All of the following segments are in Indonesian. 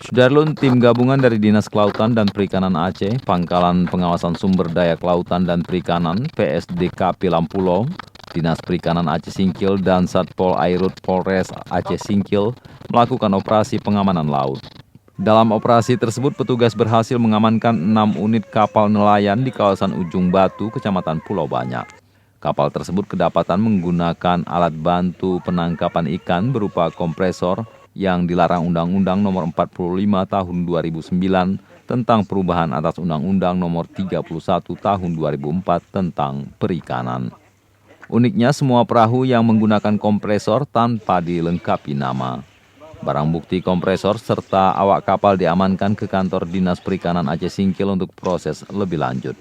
Sudarlun, tim gabungan dari Dinas Kelautan dan Perikanan Aceh, Pangkalan Pengawasan Sumber Daya Kelautan dan Perikanan (PSDKP) Lampulo, Dinas Perikanan Aceh Singkil dan Satpol Airut Polres Aceh Singkil melakukan operasi pengamanan laut. Dalam operasi tersebut, petugas berhasil mengamankan 6 unit kapal nelayan di kawasan Ujung Batu, Kecamatan Pulau Banyak. Kapal tersebut kedapatan menggunakan alat bantu penangkapan ikan berupa kompresor yang dilarang Undang-Undang Nomor 45 Tahun 2009 tentang perubahan atas Undang-Undang Nomor 31 Tahun 2004 tentang perikanan. Uniknya, semua perahu yang menggunakan kompresor tanpa dilengkapi nama. Barang bukti kompresor serta awak kapal diamankan ke kantor Dinas Perikanan Aceh Singkil untuk proses lebih lanjut.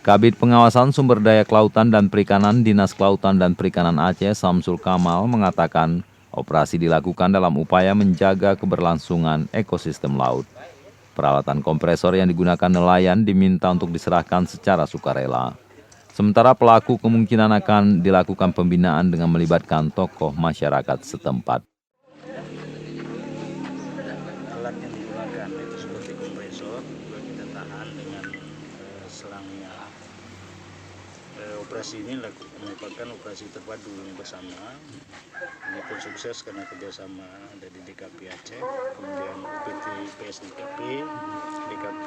Kabid Pengawasan Sumber Daya Kelautan dan Perikanan Dinas Kelautan dan Perikanan Aceh, Samsul Kamal, mengatakan operasi dilakukan dalam upaya menjaga keberlangsungan ekosistem laut. Peralatan kompresor yang digunakan nelayan diminta untuk diserahkan secara sukarela. Sementara pelaku kemungkinan akan dilakukan pembinaan dengan melibatkan tokoh masyarakat setempat. Alat yang digunakan itu seperti kompresor, juga kita tahan dengan selangnya. Operasi ini merupakan operasi terpadu bersama. Ini pun sukses karena kerjasama dari DKP Aceh, kemudian UPT PSDKP, DKP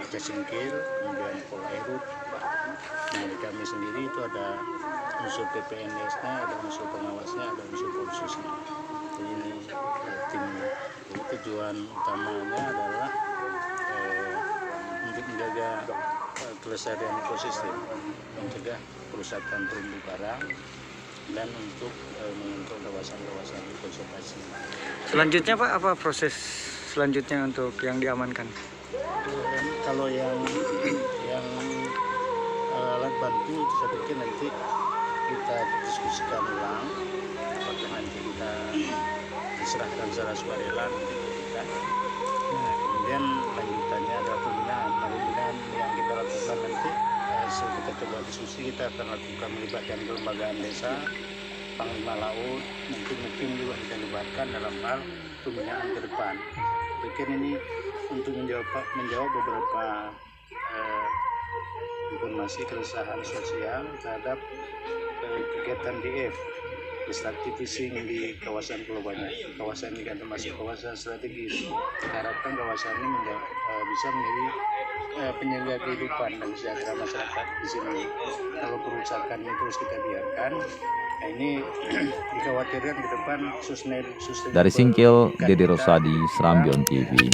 Aceh Singkil, kemudian Pol Airut. Nah, di kami sendiri itu ada unsur PPNS-nya, ada unsur pengawasnya, ada unsur polsusnya. Jadi ini timnya. Jadi tujuan utamanya adalah untuk menjaga kelestarian ekosistem, mencegah kerusakan terumbu karang, dan untuk mengontrol kawasan-kawasan konservasi. Selanjutnya Pak, apa proses selanjutnya untuk yang diamankan? Kalau yang alat bantu itu saya pikir nanti kita diskusikan ulang, apakah nanti kita diserahkan secara sukarela nanti kita. Kemudian lanjutannya ada pembinaan yang kita lakukan nanti. Kita coba diskusi, kita akan lakukan melibatkan kelembagaan desa, Panglima Laut, mungkin juga kita libatkan dalam hal pembinaan ke depan. Pikir ini untuk menjawab beberapa informasi keresahan sosial terhadap kegiatan DF, destructive fishing di kawasan Pulau Banyak. Kawasan ini kan termasuk kawasan strategis. Kita harapkan kawasan ini bisa menjadi penjaga kehidupan dan sejahtera masyarakat di sini. Kalau kerusakan ini terus kita biarkan, nah ini dikhawatirkan ke depan Dari Singkil, Dede Rosadi, Serambion TV.